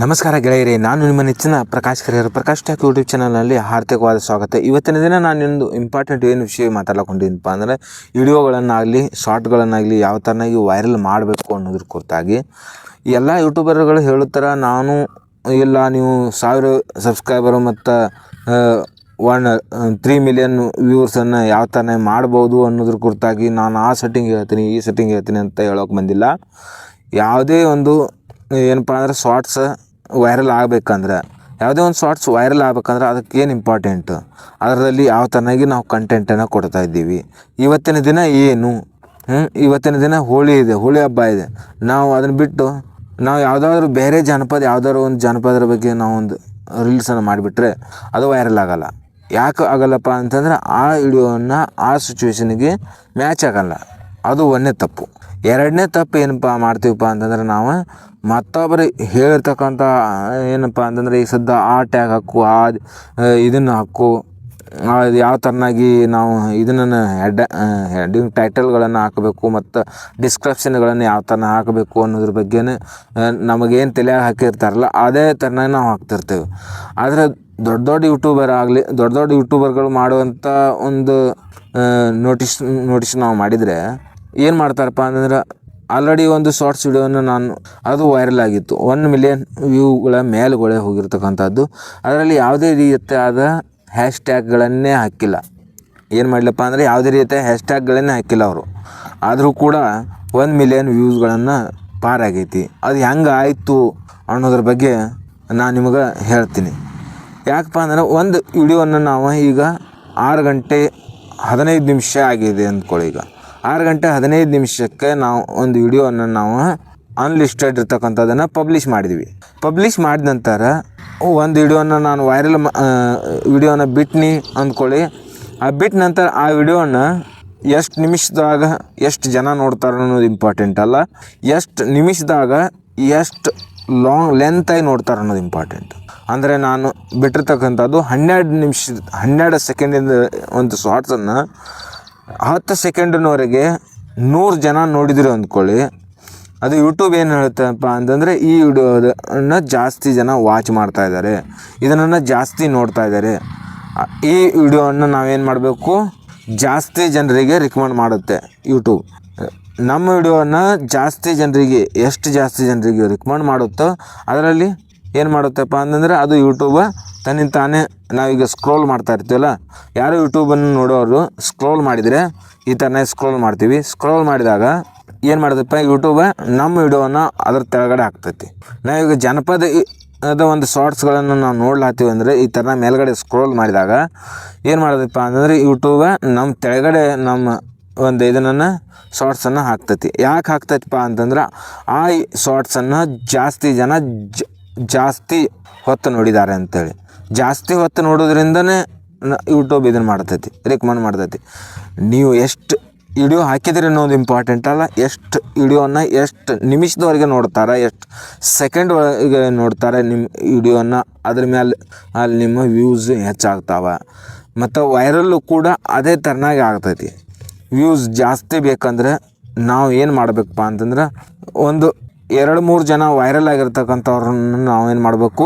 ನಮಸ್ಕಾರ ಗೆಳೆಯರಿ, ನಾನು ನಿಮ್ಮ ನೆಚ್ಚಿನ Prakash career Prakash tack YouTube ಚಾನಲ್ನಲ್ಲಿ ಹಾರ್ದಿಕವಾದ ಸ್ವಾಗತ. ಇವತ್ತಿನ ದಿನ ನಾನೊಂದು ಇಂಪಾರ್ಟೆಂಟ್ ಏನು ವಿಷಯ ಮಾತಾಡ್ಕೊಂಡಿದ್ದಪ್ಪ ಅಂದರೆ ವಿಡಿಯೋಗಳನ್ನಾಗಲಿ ಶಾರ್ಟ್ಗಳನ್ನಾಗಲಿ ಯಾವ ಥರನಾಗಿ ವೈರಲ್ ಮಾಡಬೇಕು ಅನ್ನೋದ್ರ ಕುರಿತಾಗಿ. ಎಲ್ಲ ಯೂಟ್ಯೂಬರ್ಗಳು ಹೇಳುತ್ತಾರೆ, ನಾನು ಇಲ್ಲ ನೀವು 1000 ಸಬ್ಸ್ಕ್ರೈಬರು ಮತ್ತು 3 ಮಿಲಿಯನ್ ವ್ಯೂವರ್ಸನ್ನು ಯಾವ ಥರನಾಗಿ ಮಾಡ್ಬೋದು ಅನ್ನೋದ್ರ ಕುರಿತಾಗಿ ನಾನು ಆ ಸೆಟ್ಟಿಂಗ್ ಹೇಳ್ತೀನಿ, ಈ ಸೆಟ್ಟಿಂಗ್ ಹೇಳ್ತೀನಿ ಅಂತ ಹೇಳೋಕೆ ಬಂದಿಲ್ಲ. ಯಾವುದೇ ಒಂದು ಏನಪ್ಪ ಅಂದರೆ ಶಾರ್ಟ್ಸ್ ವೈರಲ್ ಆಗಬೇಕಂದ್ರೆ, ಯಾವುದೇ ಒಂದು ಶಾರ್ಟ್ಸ್ ವೈರಲ್ ಆಗ್ಬೇಕಂದ್ರೆ ಅದಕ್ಕೆ ಏನು ಇಂಪಾರ್ಟೆಂಟು, ಅದರಲ್ಲಿ ಯಾವ ಥರನಾಗಿ ನಾವು ಕಂಟೆಂಟನ್ನು ಕೊಡ್ತಾ ಇದ್ದೀವಿ. ಇವತ್ತಿನ ದಿನ ಏನು, ಇವತ್ತಿನ ದಿನ ಹೋಳಿ ಇದೆ, ಹೋಳಿ ಹಬ್ಬ ಇದೆ. ನಾವು ಅದನ್ನು ಬಿಟ್ಟು ನಾವು ಯಾವುದಾದ್ರೂ ಬೇರೆ ಯಾವುದಾದ್ರು ಒಂದು ಜಾನಪದರ ಬಗ್ಗೆ ನಾವು ಒಂದು ರೀಲ್ಸನ್ನು ಮಾಡಿಬಿಟ್ರೆ ಅದು ವೈರಲ್ ಆಗೋಲ್ಲ. ಯಾಕೆ ಆಗೋಲ್ಲಪ್ಪ ಅಂತಂದ್ರೆ ಆ ವಿಡಿಯೋವನ್ನು ಆ ಸಿಚುವೇಶನಿಗೆ ಮ್ಯಾಚ್ ಆಗೋಲ್ಲ. ಅದು ಒಂದನೇ ತಪ್ಪು. ಎರಡನೇ ತಪ್ಪು ಏನಪ್ಪ ಮಾಡ್ತೀವಪ್ಪ ಅಂತಂದ್ರೆ, ನಾವು ಮತ್ತೊಬ್ಬರು ಹೇಳಿರ್ತಕ್ಕಂಥ ಏನಪ್ಪ ಅಂತಂದರೆ ಈ ಸದ್ಯ ಆ ಟ್ಯಾಗ್ ಹಾಕು, ಇದನ್ನು ಹಾಕು, ಯಾವ ಥರನಾಗಿ ನಾವು ಇದನ್ನು ಹೆಡ್ಡಿಂಗ್ ಟೈಟಲ್ಗಳನ್ನು ಹಾಕಬೇಕು ಮತ್ತು ಡಿಸ್ಕ್ರಿಪ್ಷನ್ಗಳನ್ನು ಯಾವ ಥರ ಹಾಕಬೇಕು ಅನ್ನೋದ್ರ ಬಗ್ಗೆ ನಮಗೇನು ತಲೆಯಾಗಿ ಹಾಕಿರ್ತಾರಲ್ಲ ಅದೇ ಥರನಾಗಿ ನಾವು ಹಾಕ್ತಿರ್ತೇವೆ. ಆದರೆ ದೊಡ್ಡ ಯೂಟ್ಯೂಬರ್ಗಳು ಮಾಡುವಂಥ ಒಂದು ನೋಟಿಸ್ ನಾವು ಮಾಡಿದರೆ ಏನು ಮಾಡ್ತಾರಪ್ಪ ಅಂತಂದ್ರೆ, ಆಲ್ರೆಡಿ ಒಂದು ಶಾರ್ಟ್ಸ್ ವಿಡಿಯೋನ ಅದು ವೈರಲ್ ಆಗಿತ್ತು, 1 ಮಿಲಿಯನ್ ವ್ಯೂಗಳ ಮೇಲುಗಡೆ ಹೋಗಿರ್ತಕ್ಕಂಥದ್ದು. ಅದರಲ್ಲಿ ಯಾವುದೇ ರೀತಿಯಾದ ಹ್ಯಾಶ್ಟ್ಯಾಗ್ಗಳನ್ನೇ ಹಾಕಿಲ್ಲ. ಏನು ಮಾಡಲಪ್ಪ ಅಂದರೆ ಯಾವುದೇ ರೀತಿಯ ಹ್ಯಾಶ್ಟ್ಯಾಗ್ಗಳನ್ನೇ ಹಾಕಿಲ್ಲ ಅವರು. ಆದರೂ ಕೂಡ 1 ಮಿಲಿಯನ್ ವ್ಯೂಸ್ಗಳನ್ನು ಪಾರಾಗೈತಿ. ಅದು ಹೆಂಗೆ ಆಯಿತು ಅನ್ನೋದ್ರ ಬಗ್ಗೆ ನಾನು ನಿಮಗೆ ಹೇಳ್ತೀನಿ. ಯಾಕಪ್ಪ ಅಂದ್ರೆ, ಒಂದು ವಿಡಿಯೋವನ್ನು ನಾವು ಈಗ 6 ಗಂಟೆ 15 ನಿಮಿಷ ಆಗಿದೆ ಅಂದ್ಕೊಳ್ಳಿ. ಈಗ 6 ಗಂಟೆ 15 ನಿಮಿಷಕ್ಕೆ ನಾವು ಒಂದು ವಿಡಿಯೋವನ್ನು ನಾವು ಅನ್ಲಿಸ್ಟೆಡ್ ಇರ್ತಕ್ಕಂಥದ್ದನ್ನು ಪಬ್ಲಿಷ್ ಮಾಡಿದ್ವಿ. ಪಬ್ಲಿಷ್ ಮಾಡಿದ ನಂತರ ಒಂದು ವಿಡಿಯೋನ ನಾನು ವೈರಲ್ ವಿಡಿಯೋನ ಬಿಟ್ನಿ ಅಂದ್ಕೊಳ್ಳಿ. ಆ ಬಿಟ್ಟ ನಂತರ ಆ ವಿಡಿಯೋನ ಎಷ್ಟು ನಿಮಿಷದಾಗ ಎಷ್ಟು ಜನ ನೋಡ್ತಾರೆ ಅನ್ನೋದು ಇಂಪಾರ್ಟೆಂಟ್ ಅಲ್ಲ, ಎಷ್ಟು ನಿಮಿಷದಾಗ ಎಷ್ಟು ಲೆಂತಾಗಿ ನೋಡ್ತಾರೆ ಅನ್ನೋದು ಇಂಪಾರ್ಟೆಂಟ್. ಅಂದರೆ ನಾನು ಬಿಟ್ಟಿರ್ತಕ್ಕಂಥದ್ದು 12 ಸೆಕೆಂಡಿಂದ ಒಂದು ಶಾರ್ಟ್ಸನ್ನು 10 ಸೆಕೆಂಡಿನವರೆಗೆ 100 ಜನ ನೋಡಿದ್ರು ಅಂದ್ಕೊಳ್ಳಿ. ಅದು ಯೂಟ್ಯೂಬ್ ಏನು ಹೇಳುತ್ತಪ್ಪ ಅಂತಂದರೆ, ಈ ವಿಡಿಯೋನ ಜಾಸ್ತಿ ಜನ ವಾಚ್ ಮಾಡ್ತಾ ಇದ್ದಾರೆ, ಇದನ್ನು ಜಾಸ್ತಿ ನೋಡ್ತಾ ಇದ್ದಾರೆ. ಈ ವಿಡಿಯೋವನ್ನು ನಾವೇನು ಮಾಡಬೇಕು, ಜಾಸ್ತಿ ಜನರಿಗೆ ರಿಕಮೆಂಡ್ ಮಾಡುತ್ತೆ ಯೂಟ್ಯೂಬ್. ನಮ್ಮ ವಿಡಿಯೋನ ಜಾಸ್ತಿ ಜನರಿಗೆ ರಿಕಮೆಂಡ್ ಮಾಡುತ್ತೋ ಅದರಲ್ಲಿ ಏನು ಮಾಡುತ್ತಪ್ಪ ಅಂತಂದರೆ, ಅದು ಯೂಟ್ಯೂಬ ತನ್ನಿಂದ ತಾನೇ ನಾವೀಗ ಸ್ಕ್ರೋಲ್ ಮಾಡ್ತಾ ಇರ್ತೀವಲ್ಲ, ಯಾರು ಯೂಟ್ಯೂಬನ್ನು ನೋಡೋರು ಸ್ಕ್ರೋಲ್ ಮಾಡಿದರೆ ಈ ಥರನೇ ಸ್ಕ್ರೋಲ್ ಮಾಡ್ತೀವಿ. ಸ್ಕ್ರೋಲ್ ಮಾಡಿದಾಗ ಏನು ಮಾಡೋದಪ್ಪ, ಯೂಟ್ಯೂಬ ನಮ್ಮ ವಿಡಿಯೋನ ಅದ್ರ ಕೆಳಗಡೆ ಹಾಕ್ತೈತಿ. ನಾವೀಗ ಜನಪದ ಒಂದು ಶಾರ್ಟ್ಸ್ಗಳನ್ನು ನಾವು ನೋಡ್ಲಾತೀವಿ ಅಂದರೆ ಈ ಥರ ಮೇಲ್ಗಡೆ ಸ್ಕ್ರೋಲ್ ಮಾಡಿದಾಗ ಏನು ಮಾಡೋದಪ್ಪ ಅಂತಂದರೆ, ಯೂಟ್ಯೂಬ ನಮ್ಮ ಕೆಳಗಡೆ ನಮ್ಮ ಒಂದು ಇದನ್ನು ಶಾರ್ಟ್ಸನ್ನು ಹಾಕ್ತೈತಿ. ಯಾಕೆ ಹಾಕ್ತೈತಪ್ಪ ಅಂತಂದ್ರೆ, ಆ ಶಾರ್ಟ್ಸನ್ನು ಜಾಸ್ತಿ ಜನ ಜಾಸ್ತಿ ಹೊತ್ತು ನೋಡಿದ್ದಾರೆ ಅಂಥೇಳಿ. ಜಾಸ್ತಿ ಹೊತ್ತು ನೋಡೋದ್ರಿಂದನೇ ಯೂಟ್ಯೂಬ್ ಇದನ್ನು ಮಾಡ್ತೈತಿ, ರಿಕಮೆಂಡ್ ಮಾಡ್ತೈತಿ. ನೀವು ಎಷ್ಟು ವಿಡಿಯೋ ಹಾಕಿದ್ರೆ ಅನ್ನೋದು ಇಂಪಾರ್ಟೆಂಟ್ ಅಲ್ಲ, ಎಷ್ಟು ವಿಡಿಯೋನ ಎಷ್ಟು ನಿಮಿಷದವರೆಗೆ ನೋಡ್ತಾರೆ, ಎಷ್ಟು ಸೆಕೆಂಡ್ ಒಳಗೆ ನೋಡ್ತಾರೆ ನಿಮ್ಮ ವಿಡಿಯೋನ, ಅದ್ರ ಮೇಲೆ ಅಲ್ಲಿ ನಿಮ್ಮ ವ್ಯೂಸ್ ಹೆಚ್ಚಾಗ್ತಾವೆ. ಮತ್ತು ವೈರಲ್ಲು ಕೂಡ ಅದೇ ಥರನಾಗಿ ಆಗ್ತೈತಿ. ವ್ಯೂಸ್ ಜಾಸ್ತಿ ಬೇಕಂದ್ರೆ ನಾವು ಏನು ಮಾಡಬೇಕಪ್ಪ ಅಂತಂದ್ರೆ, ಒಂದು 2-3 ಜನ ವೈರಲ್ ಆಗಿರ್ತಕ್ಕಂಥವ್ರನ್ನ ನಾವೇನು ಮಾಡಬೇಕು,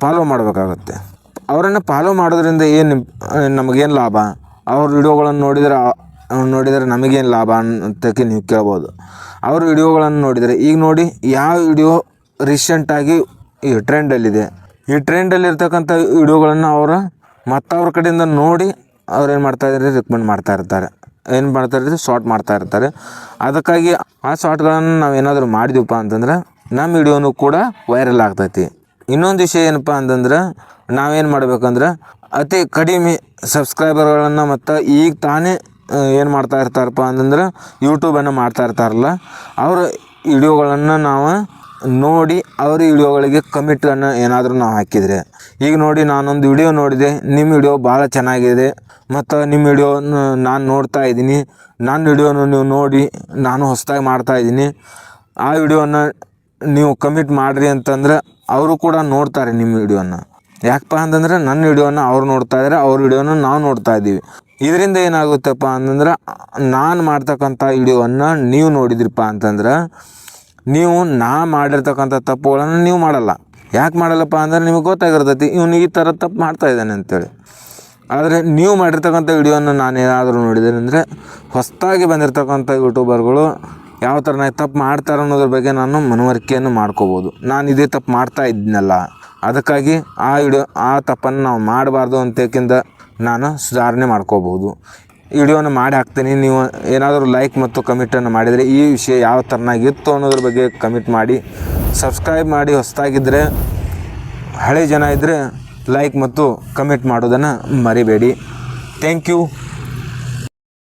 ಫಾಲೋ ಮಾಡಬೇಕಾಗತ್ತೆ. ಅವರನ್ನು ಫಾಲೋ ಮಾಡೋದ್ರಿಂದ ನಮಗೇನು ಲಾಭ, ಅವ್ರ ವಿಡಿಯೋಗಳನ್ನು ನೋಡಿದರೆ ನಮಗೇನು ಲಾಭ ಅಂತಕ್ಕೆ ನೀವು ಕೇಳ್ಬೋದು. ಅವ್ರ ವಿಡಿಯೋಗಳನ್ನು ನೋಡಿದರೆ, ಈಗ ನೋಡಿ ಯಾವ ವಿಡಿಯೋ ರೀಸೆಂಟಾಗಿ ಈ ಟ್ರೆಂಡಲ್ಲಿದೆ, ಈ ಟ್ರೆಂಡಲ್ಲಿರ್ತಕ್ಕಂಥ ವಿಡಿಯೋಗಳನ್ನು ಅವರು ಮತ್ತವ್ರ ಕಡೆಯಿಂದ ನೋಡಿ ಅವ್ರೇನು ಮಾಡ್ತಾಯಿದ್ದಾರೆ, ರಿಕಮೆಂಡ್ ಮಾಡ್ತಾಯಿರ್ತಾರೆ, ಶಾರ್ಟ್ ಮಾಡ್ತಾಯಿರ್ತಾರೆ. ಅದಕ್ಕಾಗಿ ಆ ಶಾರ್ಟ್ಗಳನ್ನು ನಾವು ಏನಾದರೂ ಮಾಡಿದೀವಪ್ಪ ಅಂತಂದ್ರೆ ನಮ್ಮ ವಿಡಿಯೋನು ಕೂಡ ವೈರಲ್ ಆಗ್ತೈತಿ. ಇನ್ನೊಂದು ವಿಷಯ ಏನಪ್ಪ ಅಂತಂದ್ರೆ, ನಾವೇನು ಮಾಡಬೇಕಂದ್ರೆ, ಅತಿ ಕಡಿಮೆ ಸಬ್ಸ್ಕ್ರೈಬರ್ಗಳನ್ನು ಮತ್ತು ಈಗ ತಾನೇ ಏನು ಮಾಡ್ತಾ ಇರ್ತಾರಪ್ಪ ಅಂತಂದ್ರೆ ಯೂಟ್ಯೂಬನ್ನು ಮಾಡ್ತಾ ಇರ್ತಾರಲ್ಲ, ಅವರ ವಿಡಿಯೋಗಳನ್ನು ನಾವು ನೋಡಿ ಅವ್ರ ವಿಡಿಯೋಗಳಿಗೆ ಕಮಿಟನ್ನು ಏನಾದರೂ ನಾವು ಹಾಕಿದರೆ, ಈಗ ನೋಡಿ ನಾನೊಂದು ವಿಡಿಯೋ ನೋಡಿದೆ, ನಿಮ್ಮ ವಿಡಿಯೋ ಭಾಳ ಚೆನ್ನಾಗಿದೆ ಮತ್ತು ನಿಮ್ಮ ವಿಡಿಯೋ ನಾನು ನೋಡ್ತಾ ಇದ್ದೀನಿ, ನನ್ನ ವಿಡಿಯೋನು ನೀವು ನೋಡಿ ನಾನು ಹೊಸದಾಗಿ ಮಾಡ್ತಾಯಿದ್ದೀನಿ, ಆ ವಿಡಿಯೋನ ನೀವು ಕಮಿಟ್ ಮಾಡಿರಿ ಅಂತಂದ್ರೆ ಅವರು ಕೂಡ ನೋಡ್ತಾರೆ ನಿಮ್ಮ ವಿಡಿಯೋನ. ಯಾಕಪ್ಪ ಅಂತಂದ್ರೆ ನನ್ನ ವಿಡಿಯೋನ ಅವ್ರು ನೋಡ್ತಾ ಇದ್ದಾರೆ, ಅವ್ರ ವಿಡಿಯೋನ ನಾವು ನೋಡ್ತಾ ಇದ್ದೀವಿ. ಇದರಿಂದ ಏನಾಗುತ್ತಪ್ಪ ಅಂತಂದ್ರೆ, ನಾನು ಮಾಡ್ತಕ್ಕಂಥ ವಿಡಿಯೋವನ್ನು ನೀವು ನೋಡಿದ್ರಪ್ಪ ಅಂತಂದ್ರೆ, ನೀವು ಮಾಡಿರ್ತಕ್ಕಂಥ ತಪ್ಪುಗಳನ್ನು ನೀವು ಮಾಡಲ್ಲ. ಯಾಕೆ ಮಾಡಲ್ಲಪ್ಪ ಅಂದರೆ ನಿಮಗೆ ಗೊತ್ತಾಗಿರ್ತೈತಿ ಇವನು ಈ ಥರ ತಪ್ಪು ಮಾಡ್ತಾ ಇದ್ದಾನೆ ಅಂತೇಳಿ. ಆದರೆ ನೀವು ಮಾಡಿರ್ತಕ್ಕಂಥ ವಿಡಿಯೋನ ನಾನು ಏನಾದರೂ ನೋಡಿದ್ದೇನೆ ಅಂದರೆ ಹೊಸದಾಗಿ ಬಂದಿರತಕ್ಕಂಥ ಯೂಟ್ಯೂಬರ್ಗಳು ಯಾವ ಥರನಾಗಿ ತಪ್ಪು ಮಾಡ್ತಾರೆ ಅನ್ನೋದ್ರ ಬಗ್ಗೆ ನಾನು ಮನವರಿಕೆಯನ್ನು ಮಾಡ್ಕೋಬೋದು. ನಾನು ಇದೇ ತಪ್ಪು ಮಾಡ್ತಾ ಇದ್ದೀನಲ್ಲ, ಅದಕ್ಕಾಗಿ ಆ ತಪ್ಪನ್ನು ನಾವು ಮಾಡಬಾರ್ದು ಅಂತೇಕಿಂದ ನಾನು ಸುಧಾರಣೆ ಮಾಡ್ಕೋಬೋದು. ವಿಡಿಯೋನ ಮಾಡಿ ಹಾಕ್ತೀನಿ. ನೀವು ಏನಾದರೂ ಲೈಕ್ ಮತ್ತು ಕಮೆಂಟನ್ನು ಮಾಡಿದರೆ ಈ ವಿಷಯ ಯಾವ ಥರನಾಗಿತ್ತು ಅನ್ನೋದ್ರ ಬಗ್ಗೆ ಕಮೆಂಟ್ ಮಾಡಿ. ಸಬ್ಸ್ಕ್ರೈಬ್ ಮಾಡಿ. ಹೊಸದಾಗಿದ್ದರೆ, ಹಳೆ ಜನ ಇದ್ದರೆ ಲೈಕ್ ಮತ್ತು ಕಮೆಂಟ್ ಮಾಡೋದನ್ನು ಮರಿಬೇಡಿ. Thank you.